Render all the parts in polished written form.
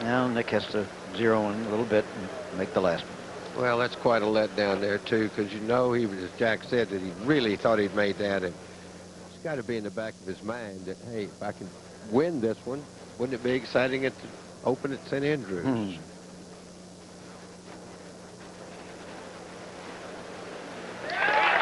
Now Nick has to zero in a little bit and make the last one. Well, that's quite a letdown there, too, because you know he was, as Jack said, that he really thought he'd made that. And it's got to be in the back of his mind that, hey, if I can win this one, wouldn't it be exciting at the Open at St. Andrews?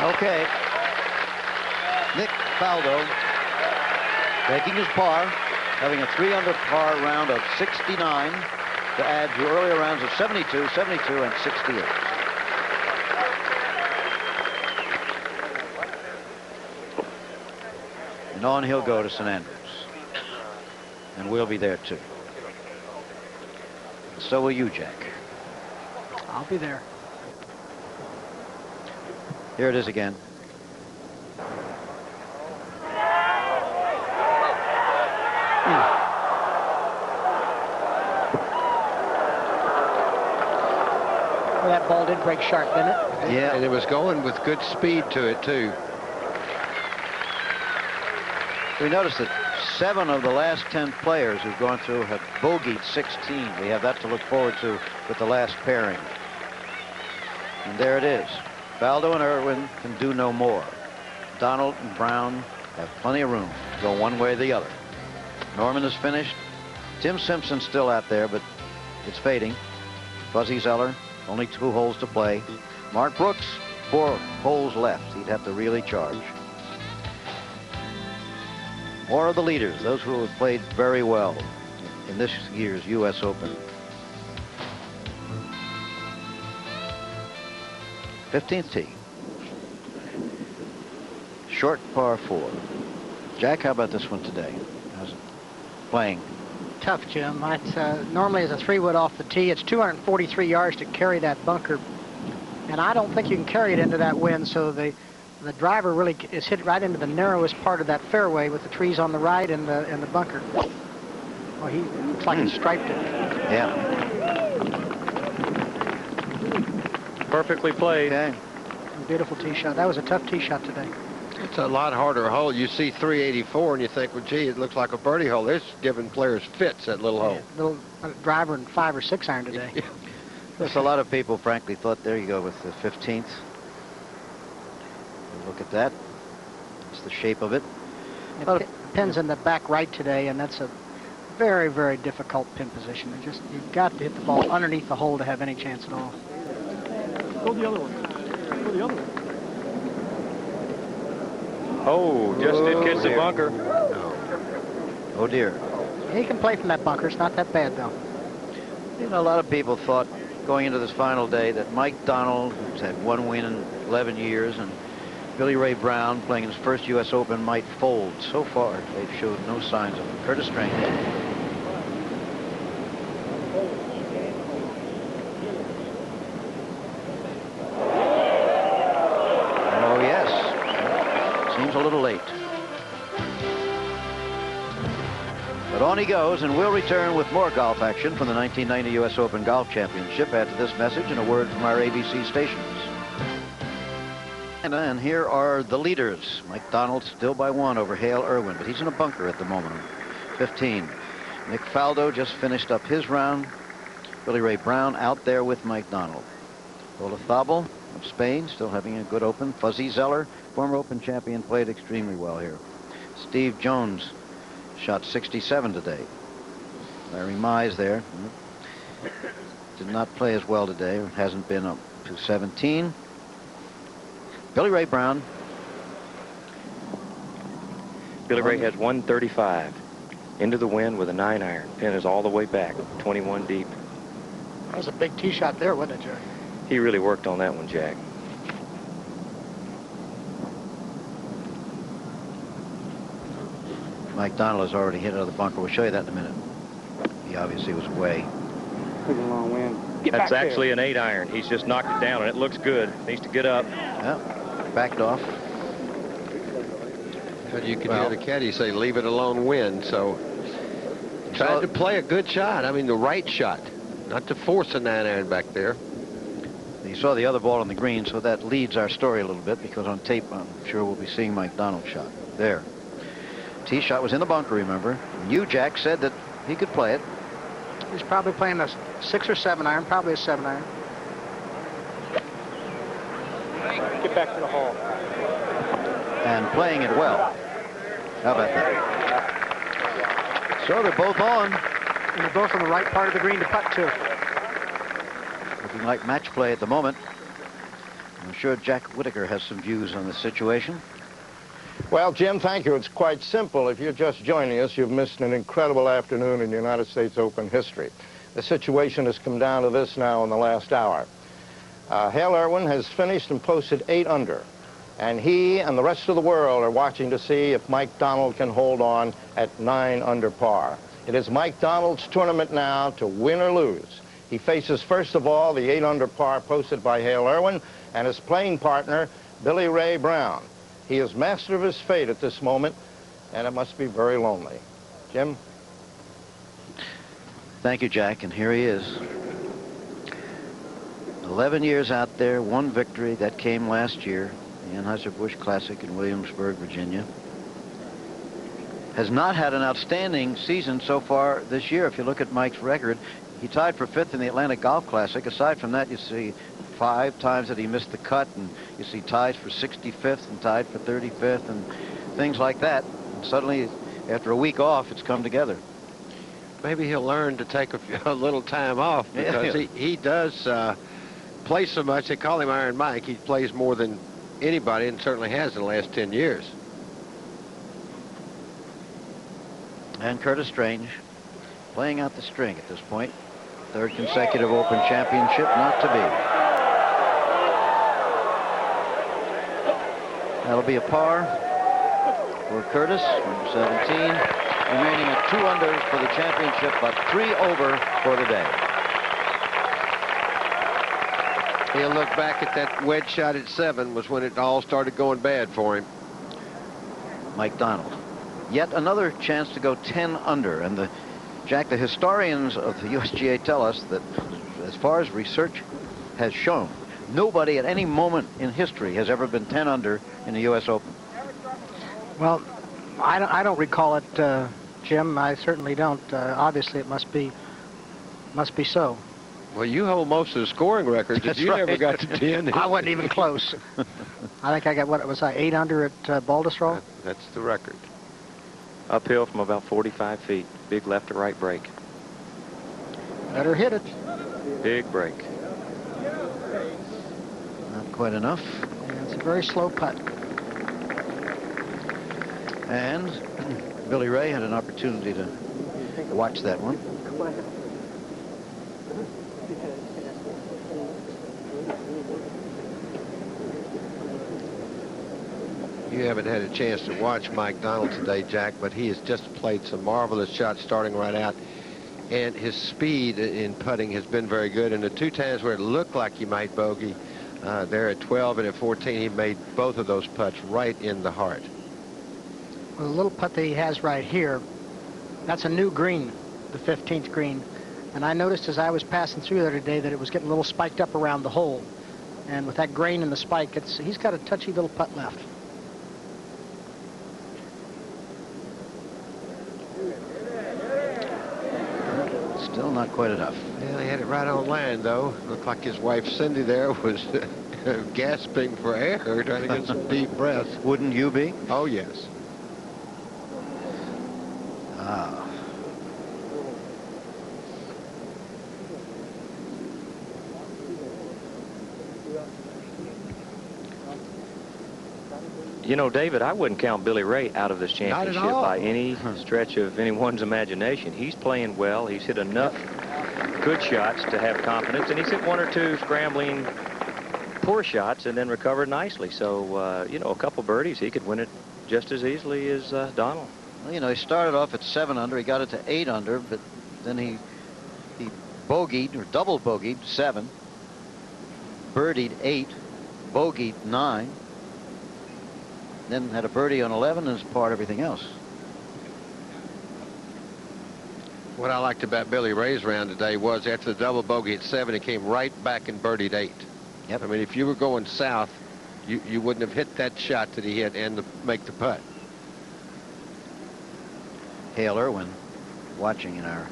Okay. Nick Faldo making his par, having a 3 under par round of 69 to add to earlier rounds of 72, 72, and 68. And on he'll go to St. Andrews. And we'll be there too. So will you, Jack. I'll be there. Here it is again. Well, that ball did break sharp, didn't it? Yeah. And it was going with good speed to it, too. We noticed that 7 of the last 10 players who've gone through have bogeyed 16. We have that to look forward to with the last pairing. And there it is. Faldo and Irwin can do no more. Donald and Brown have plenty of room to go one way or the other. Norman is finished. Tim Simpson's still out there, but it's fading. Fuzzy Zeller, only 2 holes to play. Mark Brooks, 4 holes left. He'd have to really charge. More of the leaders, those who have played very well in this year's U.S. Open. 15th tee. Short par 4. Jack, how about this one today? How's it playing? Tough, Jim. Normally as a 3-wood off the tee, it's 243 yards to carry that bunker. And I don't think you can carry it into that wind, so the driver really is hit right into the narrowest part of that fairway with the trees on the right and the bunker. Well, he looks like he striped it. Yeah. Perfectly played. Okay. Beautiful tee shot. That was a tough tee shot today. It's a lot harder hole. You see 384 and you think, well, gee, it looks like a birdie hole. It's giving players fits, that little hole. Little driver and 5 or 6 iron today. There's a lot of people, frankly, thought, there you go with the 15th. Look at that. It's the shape of it. It pins in the back right today, and that's a very, very difficult pin position. You've got to hit the ball underneath the hole to have any chance at all. Go the other one. Go the other one. Oh, just did catch the bunker. Oh, dear. He can play from that bunker. It's not that bad, though. You know, a lot of people thought going into this final day that Mike Donald, who's had 1 win in 11 years, and Billy Ray Brown playing his first U.S. Open might fold. So far, they've showed no signs of it. Curtis Strange. Oh, yes. Seems a little late. But on he goes, and we'll return with more golf action from the 1990 U.S. Open Golf Championship after this message and a word from our ABC stations. And here are the leaders. Mike Donald still by 1 over Hale Irwin, but he's in a bunker at the moment. 15. Nick Faldo just finished up his round. Billy Ray Brown out there with Mike Donald. Olazabal of Spain still having a good Open. Fuzzy Zeller, former Open champion, played extremely well here. Steve Jones shot 67 today. Larry Mize there. Did not play as well today. Hasn't been up to 17. Billy Ray Brown. Billy Ray has 135 into the wind with a 9-iron. Pin is all the way back, 21 deep. That was a big tee shot there, wasn't it, Jerry? He really worked on that one, Jack. Mike Donald has already hit out of the bunker. We'll show you that in a minute. He obviously was away. Took a long wind. That's actually an 8-iron. He's just knocked it down, and it looks good. Needs to get up. Yeah, backed off. And you can hear the caddy say, leave it alone, win. So tried to play a good shot. I mean, the right shot. Not to force a 9-iron back there. You saw the other ball on the green, so that leads our story a little bit, because on tape, I'm sure we'll be seeing Mike Donald's shot. There. Tee shot was in the bunker, remember. And you, Jack, said that he could play it. He's probably playing a 6 or 7 iron, probably a 7 iron. Get back to the hole. And playing it well. How about that? So they're both on. And they're both on the right part of the green to putt to. Looking like match play at the moment. I'm sure Jack Whitaker has some views on this situation. Well, Jim, thank you. It's quite simple. If you're just joining us, you've missed an incredible afternoon in United States Open history. The situation has come down to this now in the last hour. Hale Irwin has finished and posted 8 under. And he and the rest of the world are watching to see if Mike Donald can hold on at 9 under par. It is Mike Donald's tournament now to win or lose. He faces, first of all, the 8 under par posted by Hale Irwin and his playing partner, Billy Ray Brown. He is master of his fate at this moment, and it must be very lonely. Jim? Thank you, Jack, and here he is. 11 years out there, 1 victory. That came last year, the Anheuser-Busch Classic in Williamsburg, Virginia. Has not had an outstanding season so far this year. If you look at Mike's record, he tied for 5th in the Atlantic Golf Classic. Aside from that, you see 5 times that he missed the cut, and you see ties for 65th and tied for 35th and things like that. And suddenly, after a week off, it's come together. Maybe he'll learn to take a little time off, because he does play so much. They call him Iron Mike. He plays more than anybody, and certainly has in the last 10 years. And Curtis Strange playing out the string at this point. 3rd consecutive Open Championship not to be. That'll be a par for Curtis, number 17, remaining at 2 under for the championship, but 3 over for the day. He'll look back at that wedge shot at 7 was when it all started going bad for him. Mike Donald. Yet another chance to go 10 under. And Jack, the historians of the USGA tell us that as far as research has shown, nobody at any moment in history has ever been 10 under in the U.S. Open. Well, I don't recall it, Jim. I certainly don't. Obviously, it must be so. Well, you hold most of the scoring records. That's You right. never got to 10. I wasn't even close. I think I got, what was I, 8 under at Baltusrol? That's the record. Uphill from about 45 feet. Big left to right break. Better hit it. Big break. Not quite enough. Yeah, it's a very slow putt. And Billy Ray had an opportunity to watch that one. You haven't had a chance to watch Mike Donald today, Jack, but he has just played some marvelous shots starting right out. And his speed in putting has been very good. And the 2 times where it looked like he might bogey, there at 12 and at 14, he made both of those putts right in the heart. Well, the little putt that he has right here, that's a new green, the 15th green. And I noticed as I was passing through there today that it was getting a little spiked up around the hole. And with that grain in the spike, he's got a touchy little putt left. Still not quite enough. Well, he had it right on land, though. Looked like his wife, Cindy, there was gasping for air, trying to get some deep breath. Wouldn't you be? Oh, yes. Ah. You know, David, I wouldn't count Billy Ray out of this championship by any stretch of anyone's imagination. He's playing well. He's hit enough good shots to have confidence, and he's hit 1 or 2 scrambling poor shots and then recovered nicely. So, you know, a couple birdies, he could win it just as easily as Donald. Well, you know, he started off at 7 under. He got it to 8 under, but then he bogeyed or double bogeyed 7, birdied 8, bogeyed 9. Then had a birdie on 11 and has parred everything else. What I liked about Billy Ray's round today was after the double bogey at 7, he came right back and birdied 8. Yep. I mean, if you were going south, you wouldn't have hit that shot that he hit and make the putt. Hale Irwin watching in our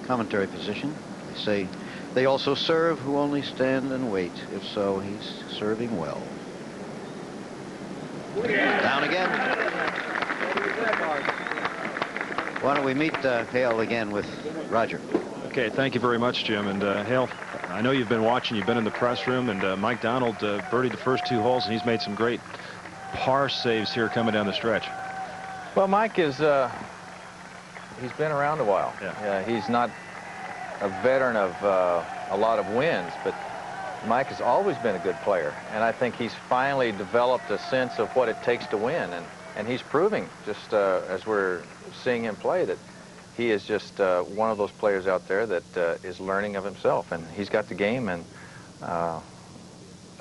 commentary position. They say they also serve who only stand and wait. If so, he's serving well. Down again. Why don't we meet Hale again with Roger? Okay, thank you very much, Jim. And Hale, I know you've been watching. You've been in the press room, and Mike Donald birdied the first 2 holes, and he's made some great par saves here coming down the stretch. Well, Mike is he's been around a while. Yeah. He's not a veteran of a lot of wins, but Mike has always been a good player, and I think he's finally developed a sense of what it takes to win, and he's proving, just as we're seeing him play, that he is just one of those players out there that is learning of himself, and he's got the game, and I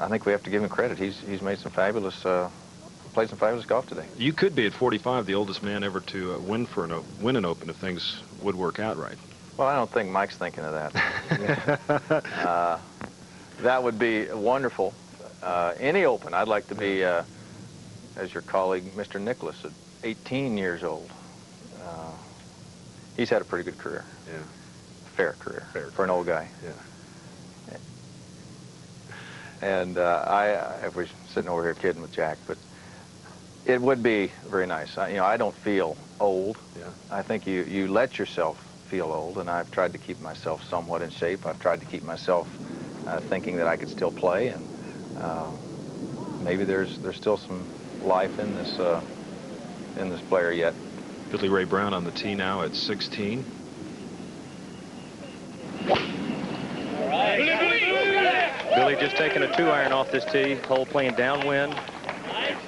think we have to give him credit. He's made some fabulous played some fabulous golf today. You could be at 45 the oldest man ever to win an Open if things would work out right. Well, I don't think Mike's thinking of that. That would be wonderful. Any Open, I'd like to be, as your colleague, Mr. Nicholas, at 18 years old. He's had a pretty good career. Yeah. Fair career for an old guy. Yeah. And I was sitting over here kidding with Jack, but it would be very nice. I don't feel old. Yeah. I think you let yourself feel old, and I've tried to keep myself somewhat in shape. I've tried to keep myself thinking that I could still play, and maybe there's still some life in this player yet. Billy Ray Brown on the tee now at 16. Billy just taking a 2-iron off this tee. Hole playing downwind.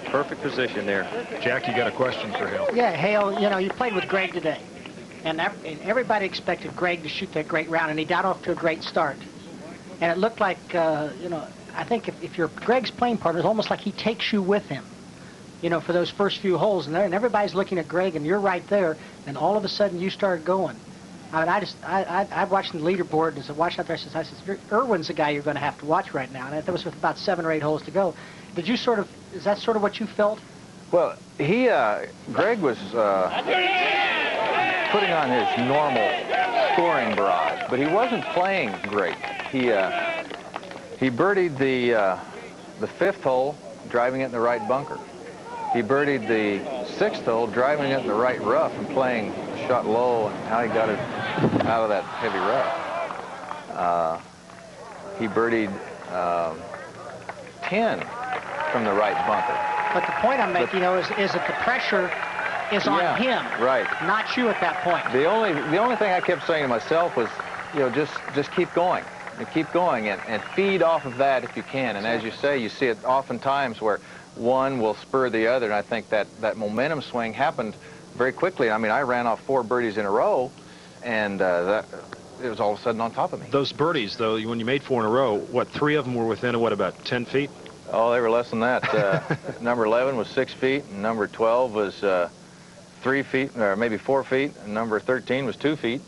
Perfect position there. Jack, you got a question for Hale? Yeah, Hale, you played with Greg today. And everybody expected Greg to shoot that great round, and he got off to a great start. And it looked like, I think if you're Greg's playing partner, it's almost like he takes you with him, for those first few holes. And everybody's looking at Greg, and you're right there, and all of a sudden you start going. I mean, I watched the leaderboard, and as I watched out there, I said, Irwin's the guy you're going to have to watch right now. And that was with about 7 or 8 holes to go. Did you is that sort of what you felt? Well, Greg was putting on his normal scoring barrage, but he wasn't playing great. He birdied the 5th hole, driving it in the right bunker. He birdied the 6th hole, driving it in the right rough and playing a shot low, and how he got it out of that heavy rough. He birdied 10 from the right bunker. But the point I'm making, is that the pressure is on him, right, not you at that point. The only thing I kept saying to myself was, just keep going. Keep going and feed off of that if you can. And as you say, you see it oftentimes where one will spur the other, and I think that momentum swing happened very quickly. I mean, I ran off 4 birdies in a row, and it was all of a sudden on top of me. Those birdies, though, when you made 4 in a row, 3 of them were within, about 10 feet? Oh, they were less than that. Number 11 was 6 feet, and number 12 was 3 feet, or maybe 4 feet, and number 13 was 2 feet.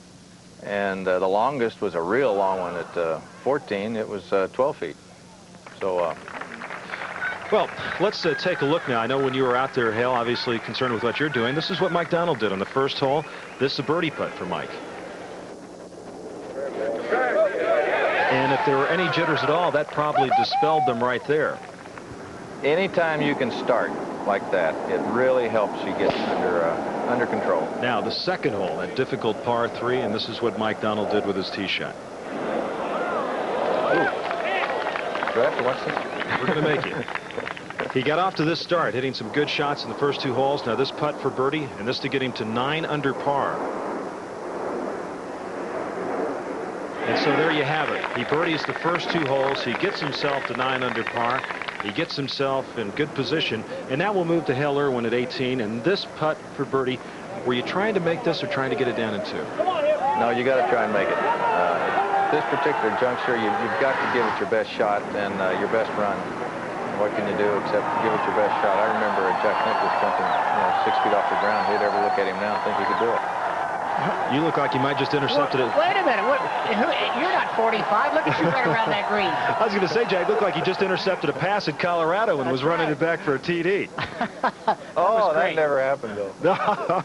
And the longest was a real long one at 14. It was 12 feet. So, well, let's take a look now. I know when you were out there, Hale, obviously concerned with what you're doing. This is what Mike Donald did on the first hole. This is a birdie putt for Mike. And if there were any jitters at all, that probably dispelled them right there. Anytime you can start like that, it really helps you get under control. Now, the second hole, that difficult par 3, and this is what Mike Donald did with his tee shot. Ooh. Do I have to watch this? We're going to make it. He got off to this start, hitting some good shots in the first 2 holes. Now, this putt for birdie, and this to get him to 9 under par. And so there you have it. He birdies the first 2 holes. He gets himself to 9 under par. He gets himself in good position, and now we'll move to Hale Irwin at 18. And this putt for birdie, were you trying to make this or trying to get it down in 2? No, you got to try and make it. This particular juncture, you've got to give it your best shot and your best run. What can you do except give it your best shot? I remember Jack Nicklaus jumping 6 feet off the ground. He'd ever look at him now and think he could do it. You look like you might just intercepted it. Wait a minute. You're not 45. Look at you right around that green. I was going to say, Jack, looked like you just intercepted a pass at Colorado and was running it back for a TD. Oh, that never happened, though. No.